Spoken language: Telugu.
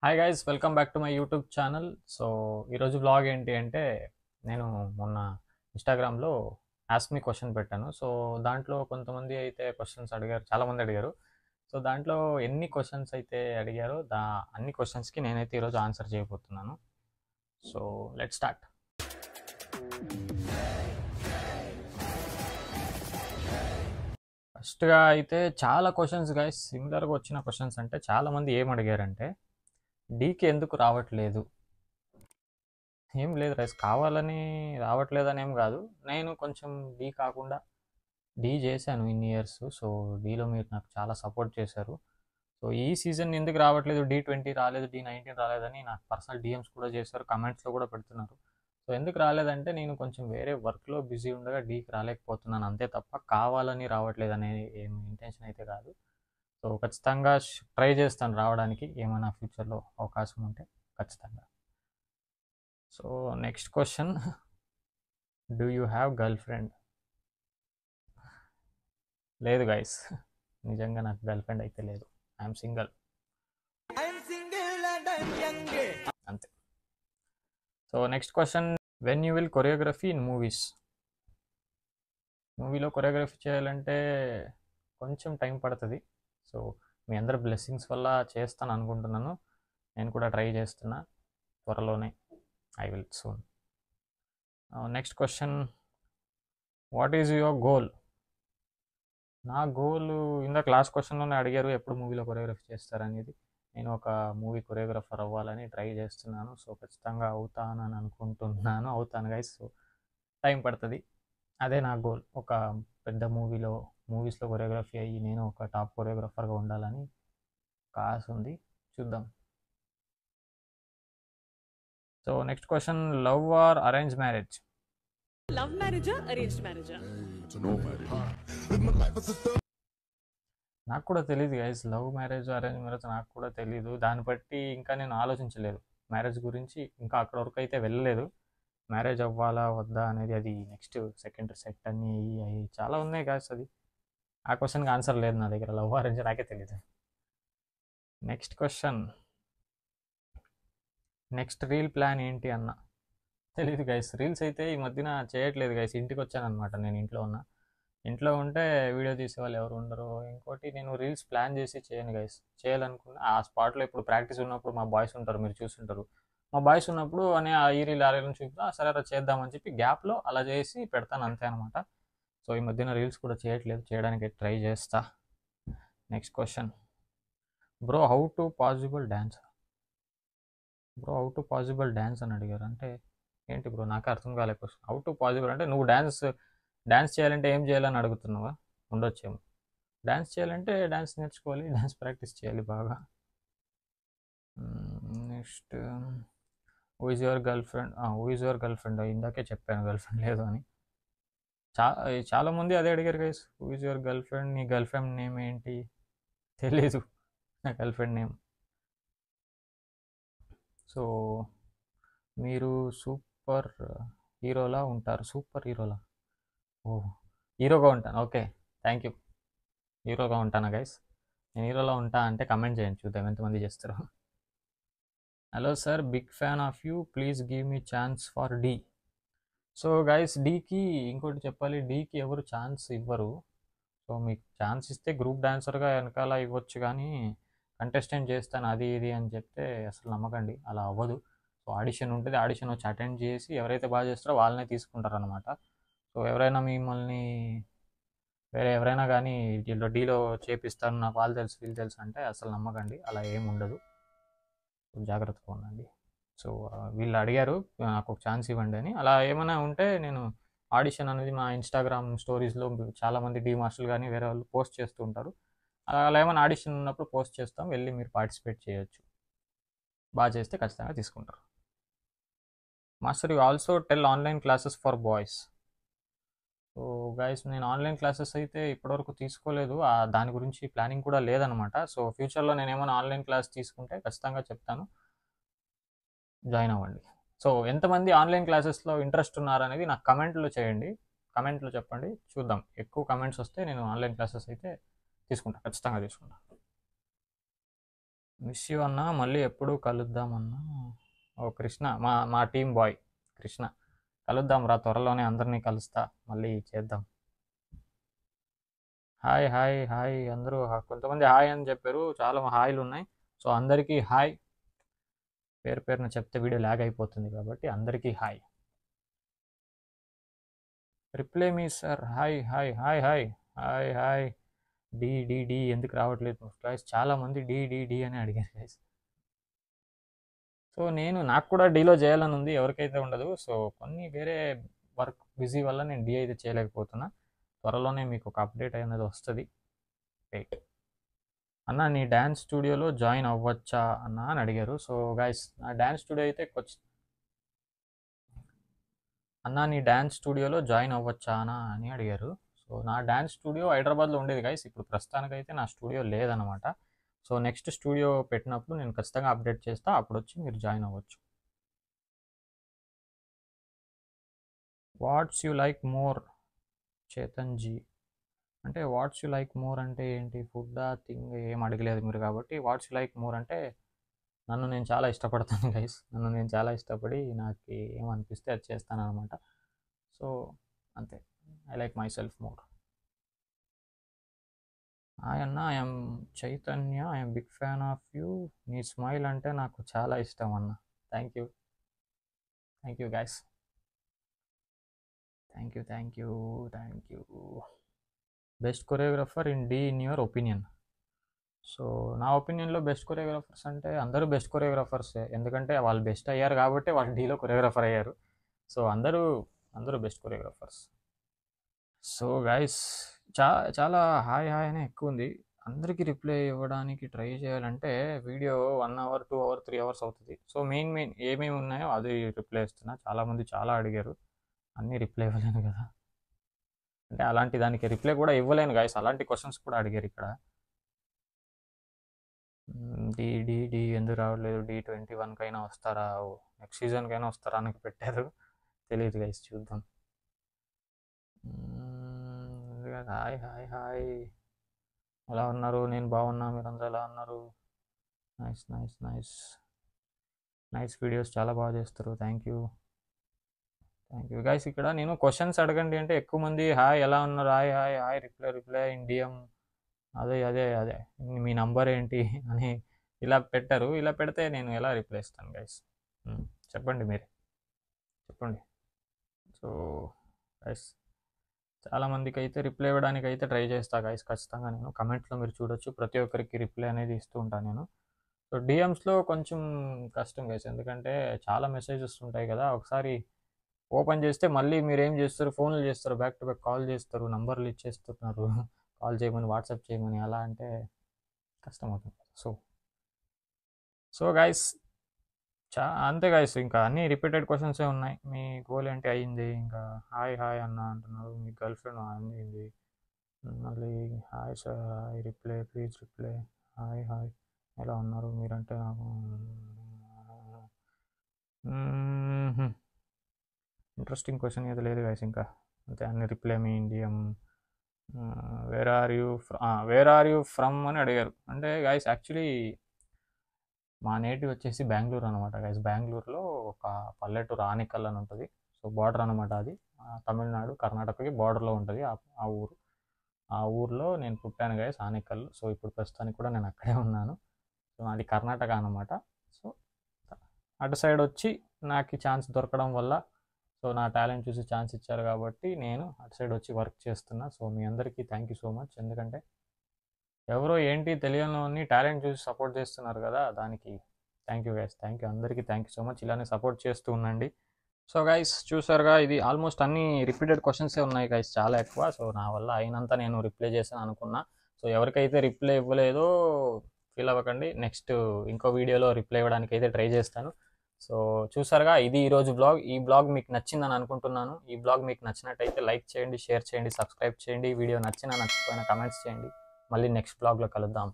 Hi guys, welcome back to my YouTube channel. So ఈరోజు వ్లాగ్ ఏంటి అంటే, నేను మొన్న ఇన్స్టాగ్రామ్లో ఆస్క్ మీ క్వశ్చన్ పెట్టాను. సో దాంట్లో కొంతమంది అయితే క్వశ్చన్స్ అడిగారు, చాలామంది అడిగారు. సో దాంట్లో ఎన్ని క్వశ్చన్స్ అయితే అడిగారో అన్ని క్వశ్చన్స్కి నేనైతే ఈరోజు ఆన్సర్ చేయబోతున్నాను. So let start. ఫస్ట్గా అయితే చాలా క్వశ్చన్స్ గైస్ సిమిలర్గా వచ్చిన క్వశ్చన్స్. అంటే చాలామంది ఏం అడిగారంటే, డీకి ఎందుకు రావట్లేదు? ఏం లేదు రైస్, కావాలని రావట్లేదని ఏం కాదు. నేను కొంచెం డీ కాకుండా డీ చేశాను ఇన్ని ఇయర్స్. సో డీలో మీరు నాకు చాలా సపోర్ట్ చేశారు. సో ఈ సీజన్ ఎందుకు రావట్లేదు, D20 రాలేదు, D19 రాలేదని నాకు పర్సనల్ డిఎమ్స్ కూడా చేశారు, కమెంట్స్లో కూడా పెడుతున్నారు. సో ఎందుకు రాలేదంటే, నేను కొంచెం వేరే వర్క్లో బిజీ ఉండగా డీకి రాలేకపోతున్నాను అంతే తప్ప కావాలని రావట్లేదు అనే ఏం ఇంటెన్షన్ అయితే కాదు. సో ఖచ్చితంగా ట్రై చేస్తాను రావడానికి, ఏమైనా ఫ్యూచర్లో అవకాశం ఉంటే ఖచ్చితంగా. So next question, do you have girl friend? లేదు గైస్, నిజంగా నాకు గర్ల్ ఫ్రెండ్ అయితే లేదు. ఐఎమ్ సింగిల్, అంతే. So next question, when you will choreography in movies? మూవీలో కొరియోగ్రఫీ చేయాలంటే కొంచెం టైం పడుతుంది. సో మీ అందరి బ్లెస్సింగ్స్ వల్ల చేస్తాను అనుకుంటున్నాను. నేను కూడా ట్రై చేస్తున్నా, త్వరలోనే I will soon. Next question, what is your goal? నా గోల్ ఇందాక లాస్ట్ క్వశ్చన్లోనే అడిగారు, ఎప్పుడు మూవీలో కొరియోగ్రఫీ చేస్తారనేది. నేను ఒక మూవీ కొరియోగ్రఫర్ అవ్వాలని ట్రై చేస్తున్నాను. సో ఖచ్చితంగా అవుతానని అనుకుంటున్నాను, అవుతాను గైస్. సో టైం పడుతుంది, అదే నా గోల్. ఒక పెద్ద మూవీస్లో కొరియోగ్రఫీ అయ్యి నేను ఒక టాప్ కొరియోగ్రఫర్గా ఉండాలని ఒక ఆశ ఉంది, చూద్దాం. So next question, love or arrange marriage? Love మ్యారేజా అరేంజ్డ్ మ్యారేజా? నాకు కూడా తెలియదు guys, love marriage arrange marriage నాకు కూడా తెలీదు. దాన్ని బట్టి ఇంకా నేను ఆలోచించలేదు మ్యారేజ్ గురించి, ఇంకా అక్కడ వరకు అయితే వెళ్ళలేదు. మ్యారేజ్ అవ్వాలా వద్దా అనేది అది నెక్స్ట్ సెకండ్ సెట్ అని అవి చాలా ఉన్నాయి గాయస్. అది ఆ క్వశ్చన్కి ఆన్సర్ లేదు నా దగ్గర, లవ్ అరేంజ్ నాకే తెలియదు. Next question, next reel plan ఏంటి అన్న? తెలీదు గైస్, రీల్స్ అయితే ఈ మధ్యన చేయట్లేదు గైస్. ఇంటికి వచ్చాను అనమాట, నేను ఇంట్లో ఉంటే వీడియో తీసేవాళ్ళు ఎవరు ఉండరు. ఇంకోటి, నేను రీల్స్ ప్లాన్ చేసి చేయను గైస్. చేయాలనుకున్న ఆ స్పాట్లో ఇప్పుడు ప్రాక్టీస్ ఉన్నప్పుడు మా బాయ్స్ ఉంటారు, మీరు చూస్తుంటారు. మా బాయ్స్ ఉన్నప్పుడు అని ఈ రీల్ ఆ రీల్ చూపుతా, సరే అలా చేద్దామని చెప్పి గ్యాప్లో అలా చేసి పెడతాను అంతే అనమాట. సో ఈ మధ్యన రీల్స్ కూడా చేయట్లేదు, చేయడానికి ట్రై చేస్తా. Next question, bro how to possible dance? Bro how to possible dance అని అడిగారు, అంటే ఏంటి బ్రో? నాకే అర్థం కాలే క్వశ్చన్. హౌ టు పాసిబుల్ అంటే నువ్వు డాన్స్ చేయాలంటే ఏం చేయాలని అడుగుతున్నావా? ఉండొచ్చేమో. డాన్స్ చేయాలంటే డాన్స్ నేర్చుకోవాలి, డాన్స్ ప్రాక్టీస్ చేయాలి బాగా. Next, who is your girl friend? Who is your girl friend ఇందాకే చెప్పాను గర్ల్ ఫ్రెండ్ లేదు అని. చాలామంది అదే అడిగారు guys, who is your girl friend, నీ గర్ల్ ఫ్రెండ్ నేమ్ ఏంటి? తెలీదు నా గర్ల్ ఫ్రెండ్ నేమ్. సో మీరు సూపర్ హీరోలా ఉంటారు. సూపర్ హీరోలా? ఓ, హీరోగా ఉంటాను. Okay, thank you. హీరోగా ఉంటానా గైస్? నేను హీరోలో ఉంటా అంటే కమెంట్ చేయండి, చూద్దాం ఎంతమంది చేస్తారు. Hello sir, big fan of you, please give me chance for D. So guys, డీకి ఇంకోటి చెప్పాలి, డీకి ఎవరు ఛాన్స్ ఇవ్వరు. సో మీకు ఛాన్స్ ఇస్తే గ్రూప్ డాన్సర్గా వెనకాల ఇవ్వచ్చు, కానీ కంటెస్టెంట్ చేస్తాను అది ఇది అని చెప్తే అసలు నమ్మకండి, అలా అవ్వదు. సో ఆడిషన్ ఉంటుంది, ఆడిషన్ వచ్చి అటెండ్ చేసి ఎవరైతే బాగా చేస్తారో వాళ్ళనే తీసుకుంటారు అనమాట. సో ఎవరైనా మిమ్మల్ని వేరే ఎవరైనా కానీ డీలో చేపిస్తాను, నాకు వాళ్ళు తెలుసు వీళ్ళు తెలుసు అంటే అసలు నమ్మకండి, అలా ఏమి ఉండదు. జాగ్రత్తగా ఉండండి. సో వీళ్ళు అడిగారు నాకు ఒక ఛాన్స్ ఇవ్వండి అని, అలా ఏమైనా ఉంటే నేను ఆడిషన్ అనేది మా ఇన్స్టాగ్రామ్ స్టోరీస్లో చాలామంది డీ మాస్టర్లు కానీ వేరే వాళ్ళు పోస్ట్ చేస్తూ ఉంటారు. అలా ఏమైనా ఆడిషన్ ఉన్నప్పుడు పోస్ట్ చేస్తాం, వెళ్ళి మీరు పార్టిసిపేట్ చేయొచ్చు. బాగా చేస్తే ఖచ్చితంగా తీసుకుంటారు. Master, you also tell online classes for boys? So guys, నేను ఆన్లైన్ క్లాసెస్ అయితే ఇప్పటివరకు తీసుకోలేదు, దాని గురించి ప్లానింగ్ కూడా లేదనమాట. సో ఫ్యూచర్లో నేను ఏమైనా ఆన్లైన్ క్లాస్ తీసుకుంటే ఖచ్చితంగా చెప్తాను, జాయిన్ అవ్వండి. సో ఎంతమంది ఆన్లైన్ క్లాసెస్లో ఇంట్రెస్ట్ ఉన్నారనేది నాకు కమెంట్లో చేయండి, కమెంట్లో చెప్పండి, చూద్దాం. ఎక్కువ కమెంట్స్ వస్తే నేను ఆన్లైన్ క్లాసెస్ అయితే తీసుకుంటాను, ఖచ్చితంగా తీసుకుంటాను. మిస్ యూ అన్న, మళ్ళీ ఎప్పుడు కలుద్దామన్నా. ఓ కృష్ణ, మా టీం బాయ్ కృష్ణ. కలుద్దాం రా, త్వరలోనే అందరినీ కలుస్తా, మళ్ళీ చేద్దాం. హాయ్ హాయ్ హాయ్ అందరూ కొంతమంది హాయ్ అని చెప్పారు, చాలా హాయ్లు ఉన్నాయి. సో అందరికీ హాయ్. పేరు పేరున చెప్తే వీడియో ల్యాగ్ అయిపోతుంది కాబట్టి అందరికీ hi. Reply me sir. Hi hi hi hi hi hi. D D D ఎందుకు రావట్లేదు గైస్? చాలామంది డి డి డి అని అడిగారు గైస్. సో నాకు కూడా డీలో చేయాలని ఉంది, ఎవరికైతే ఉండదు. సో కొన్ని వేరే వర్క్ బిజీ వల్ల నేను డీ అయితే చేయలేకపోతున్నా. త్వరలోనే మీకు ఒక అప్డేట్ అనేది వస్తుంది. వెయిట్. అన్న నీ డ్యాన్స్ స్టూడియోలో జాయిన్ అవ్వచ్చా అన్న అని అడిగారు. సో గైస్, నా డ్యాన్స్ స్టూడియో అయితే అన్న నీ డ్యాన్స్ స్టూడియోలో జాయిన్ అవ్వచ్చా అని అడిగారు. సో నా డ్యాన్స్ స్టూడియో హైదరాబాద్లో ఉండేది గైస్. ఇప్పుడు ప్రస్తుతానికైతే నా స్టూడియో లేదనమాట. సో నెక్స్ట్ స్టూడియో పెట్టినప్పుడు నేను ఖచ్చితంగా అప్డేట్ చేస్తా, అప్పుడు వచ్చి మీరు జాయిన్ అవ్వచ్చు. What's you like more Chetan ji అంటే వాట్స్ యూ లైక్ మోర్ అంటే ఏంటి? ఫుడ్డా థింగ్ ఏం అడగలేదు మీరు, కాబట్టి వాట్స్ యూ లైక్ మోర్ అంటే నన్ను నేను చాలా ఇష్టపడతాను గైస్. నన్ను నేను చాలా ఇష్టపడి నాకు ఏమనిపిస్తే అది చేస్తాను అనమాట. సో అంతే, I like myself more. Hi అన్న, I'm Chaitanya, I'm big fan of you. నీ స్మైల్ అంటే నాకు చాలా ఇష్టం అన్న. Thank you guys. Thank you. Best choreographer in the in your opinion. So నా ఒపీనియన్లో బెస్ట్ కొరియోగ్రాఫర్స్ అంటే అందరూ బెస్ట్ కొరియోగ్రాఫర్సే, ఎందుకంటే వాళ్ళు బెస్ట్ అయ్యారు కాబట్టి వాళ్ళు డీలో కొరియోగ్రాఫర్ అయ్యారు. సో అందరూ బెస్ట్ కొరియోగ్రాఫర్స్. సో గైస్, చాలా హాయ్ అనే ఎక్కువ ఉంది. అందరికీ రిప్లై ఇవ్వడానికి ట్రై చేయాలంటే వీడియో 1 అవర్ 2 అవర్ 3 అవర్స్ అవుతుంది. సో మెయిన్ ఏమేమి ఉన్నాయో అది రిప్లై ఇస్తున్నా. చాలామంది చాలా అడిగారు, అన్నీ రిప్లై ఇవ్వలేను కదా. అంటే అలాంటి దానికి రిప్లై కూడా ఇవ్వలేను గైస్, అలాంటి క్వశ్చన్స్ కూడా అడిగారు ఇక్కడ. డి ఎందుకు రావట్లేదు? D21కైనా వస్తారా, నెక్స్ట్ సీజన్కైనా వస్తారా అని పెట్టారు. తెలియదు గైస్, చూద్దాం. హాయ్ ఎలా ఉన్నారు? నేను బాగున్నా, మీరందరూ ఎలా ఉన్నారు? నైస్ వీడియోస్ చాలా బాగా చేస్తారు. Thank you guys. ఇక్కడ నేను క్వశ్చన్స్ అడగండి అంటే ఎక్కువ మంది హాయ్ ఎలా ఉన్నారు, హాయ్ రిప్లై ఇండియం, అదే మీ నంబర్ ఏంటి అని ఇలా పెట్టారు. ఇలా పెడితే నేను ఎలా రిప్లై ఇస్తాను గైస్? చెప్పండి, మీరే చెప్పండి. సో గైస్, చాలామందికి అయితే రిప్లై ఇవ్వడానికి అయితే ట్రై చేస్తా గైస్ ఖచ్చితంగా. నేను కమెంట్లో మీరు చూడొచ్చు, ప్రతి ఒక్కరికి రిప్లై అనేది ఇస్తూ ఉంటాను నేను. సో డిఎమ్స్లో కొంచెం కష్టం గైస్, ఎందుకంటే చాలా మెసేజెస్ ఉంటాయి కదా. ఒకసారి ఓపెన్ చేస్తే మళ్ళీ మీరు ఏం చేస్తారు, ఫోన్లు చేస్తారు, బ్యాక్ టు బ్యాక్ కాల్ చేస్తారు, నంబర్లు ఇచ్చేస్తున్నారు కాల్ చేయమని, వాట్సాప్ చేయమని. అలా అంటే కష్టం అవుతుంది. సో గైస్, అంతే గైస్, ఇంకా అన్నీ రిపీటెడ్ క్వశ్చన్సే ఉన్నాయి. మీ గోల్ ఏంటి అయ్యింది, ఇంకా హాయ్ అన్న అంటున్నారు. మీ గర్ల్ ఫ్రెండ్ అయింది, మళ్ళీ hi sir, hi reply please reply, hi ఎలా ఉన్నారు మీరంటే నాకు ఇంట్రెస్టింగ్ క్వశ్చన్ ఏది లేదు గైస్. ఇంకా అంతే, అన్ని reply me in DM. Where are you from అని అడిగారు. అంటే గైస్ యాక్చువల్లీ మా నేటివ్ వచ్చేసి బెంగళూరు అనమాట గైస్. బెంగళూరులో ఒక పల్లెటూరు ఆనికల్ అని ఉంటుంది. సో బార్డర్ అనమాట అది, తమిళనాడు కర్ణాటకకి బార్డర్లో ఉంటుంది ఆ ఊర్లో నేను పుట్టాను గైస్, ఆనికల్. సో ఇప్పుడు ప్రస్తుతానికి కూడా నేను అక్కడే ఉన్నాను. సో అది కర్ణాటక అనమాట. సో అటు సైడ్ వచ్చి నాకు ఛాన్స్ దొరకడం వల్ల, సో నా టాలెంట్ చూసి ఛాన్స్ ఇచ్చారు కాబట్టి నేను అటు సైడ్ వచ్చి వర్క్ చేస్తున్నా. సో మీ అందరికీ థ్యాంక్ యూ సో మచ్, ఎందుకంటే ఎవరో ఏంటి తెలియని టాలెంట్ చూసి సపోర్ట్ చేస్తున్నారు కదా, దానికి థ్యాంక్ యూ గైస్. అందరికీ థ్యాంక్ యూ సో మచ్. ఇలానే సపోర్ట్ చేస్తూ ఉండండి. సో గైస్, చూసారుగా, ఇది ఆల్మోస్ట్ అన్ని రిపీటెడ్ క్వశ్చన్సే ఉన్నాయి గైస్, చాలా ఎక్కువ. సో నా వల్ల అయినంత నేను రిప్లై చేశాను అనుకున్నా. సో ఎవరికైతే రిప్లై ఇవ్వలేదో ఫీల్ అవ్వకండి, నెక్స్ట్ ఇంకో వీడియోలో రిప్లై ఇవ్వడానికి అయితే ట్రై చేస్తాను. సో చూసారుగా, ఇది ఈరోజు బ్లాగ్. ఈ బ్లాగ్ మీకు నచ్చిందని అనుకుంటున్నాను. ఈ బ్లాగ్ మీకు నచ్చినట్టయితే లైక్ చేయండి, షేర్ చేయండి, సబ్స్క్రైబ్ చేయండి. వీడియో నచ్చిపోయినా కమెంట్స్ చేయండి. మళ్ళీ నెక్స్ట్ బ్లాగ్లో కలుద్దాం.